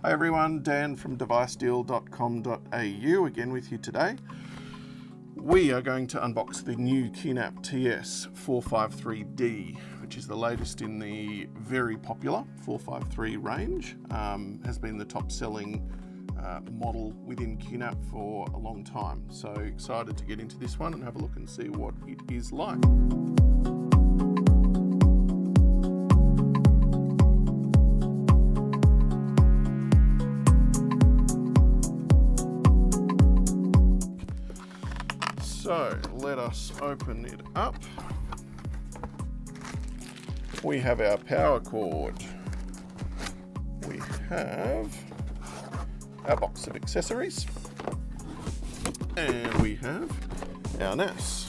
Hi everyone, Dan from devicedeal.com.au again with you today. We are going to unbox the new QNAP TS-453D, which is the latest in the very popular 453 range. Has been the top selling model within QNAP for a long time. So excited to get into this one and have a look and see what it is like. So let us open it up. We have our power cord. We have our box of accessories. And we have our NAS.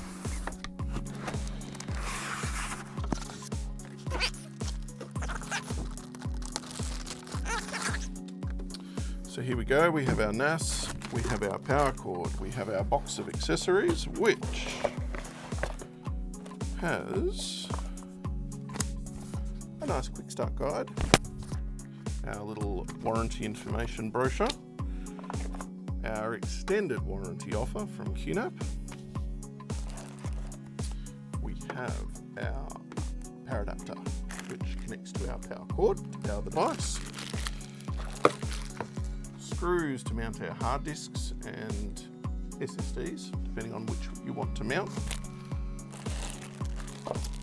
So here we go, we have our NAS. We have our power cord, we have our box of accessories, which has a nice quick start guide, our little warranty information brochure, our extended warranty offer from QNAP, we have our power adapter, which connects to our power cord to power the device, screws to mount our hard disks and SSDs, depending on which you want to mount.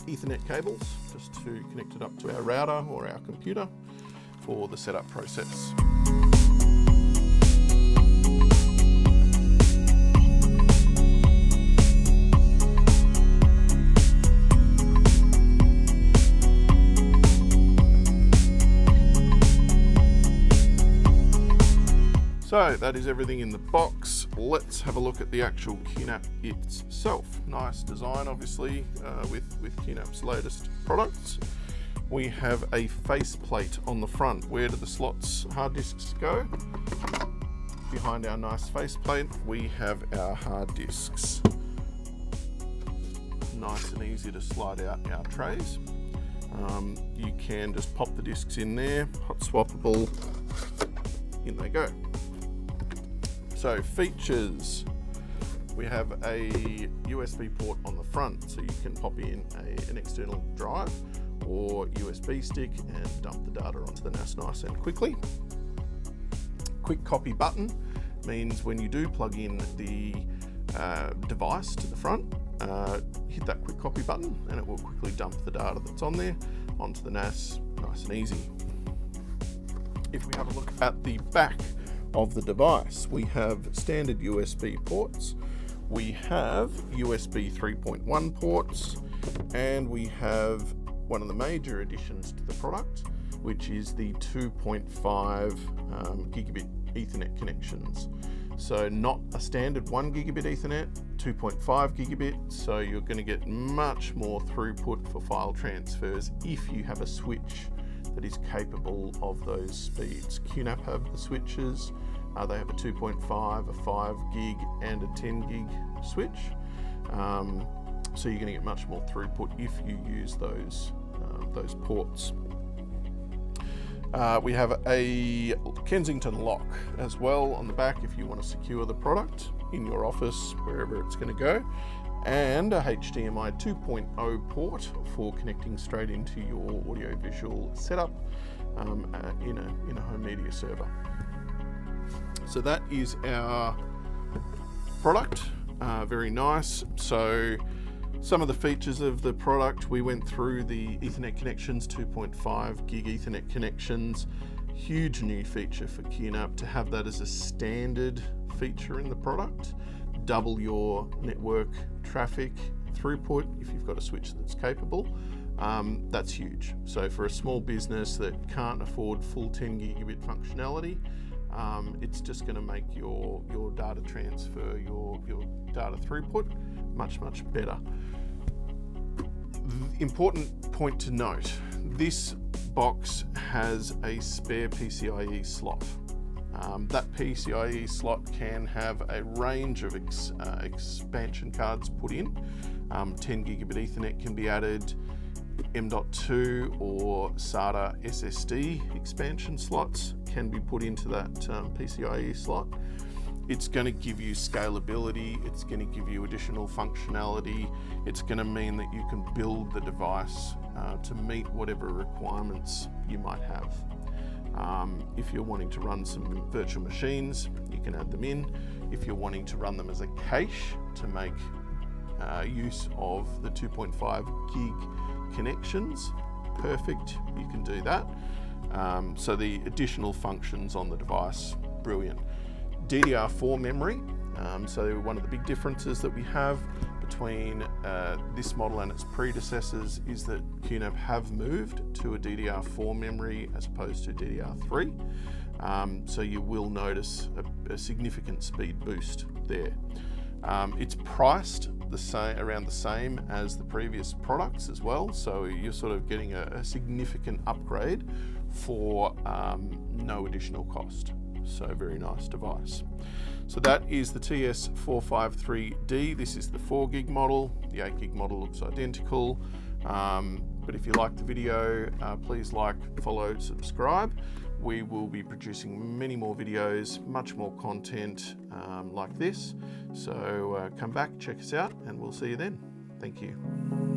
Ethernet cables, just to connect it up to our router or our computer for the setup process. So that is everything in the box. Let's have a look at the actual QNAP itself. Nice design, obviously, with QNAP's latest products. We have a faceplate on the front. Where do the slots hard disks go? Behind our nice faceplate, we have our hard disks. Nice and easy to slide out our trays. You can just pop the disks in there, hot swappable, in they go. So features, we have a USB port on the front, so you can pop in an external drive or USB stick and dump the data onto the NAS nice and quickly. Quick copy button means when you do plug in the device to the front, hit that quick copy button and it will quickly dump the data that's on there onto the NAS, nice and easy. If we have a look at the back of the device, we have standard USB ports, we have USB 3.1 ports, and we have one of the major additions to the product, which is the 2.5 gigabit Ethernet connections. So not a standard 1 gigabit Ethernet, 2.5 gigabit, so you're going to get much more throughput for file transfers if you have a switch that is capable of those speeds. QNAP have the switches. They have a 2.5, a 5 gig and a 10 gig switch. So you're going to get much more throughput if you use those ports. We have a Kensington lock as well on the back if you want to secure the product in your office, wherever it's going to go. And a HDMI 2.0 port for connecting straight into your audiovisual setup in a home media server. So that is our product, very nice. So some of the features of the product, we went through the Ethernet connections, 2.5 gig Ethernet connections, huge new feature for QNAP to have that as a standard feature in the product. Double your network traffic throughput if you've got a switch that's capable. That's huge. So for a small business that can't afford full 10 gigabit functionality, it's just going to make your data transfer, your data throughput much better. Important point to note, this box has a spare PCIe slot. That PCIe slot can have a range of expansion cards put in. 10 gigabit Ethernet can be added, M.2 or SATA SSD expansion slots can be put into that PCIe slot. It's going to give you scalability, it's going to give you additional functionality, it's going to mean that you can build the device to meet whatever requirements you might have. If you're wanting to run some virtual machines, you can add them in. If you're wanting to run them as a cache to make use of the 2.5 gig connections, perfect, you can do that. So the additional functions on the device, brilliant. DDR4 memory, so one of the big differences that we have between this model and its predecessors is that QNAP have moved to a DDR4 memory as opposed to DDR3. So you will notice a significant speed boost there. It's priced around the same as the previous products as well, so you're sort of getting a significant upgrade for no additional cost. So very nice device. So that is the TS-453D. This is the 4 gig model. The 8 gig model looks identical. But if you like the video, please like, follow, subscribe. We will be producing many more videos, much more content like this. So come back, check us out, and we'll see you then. Thank you.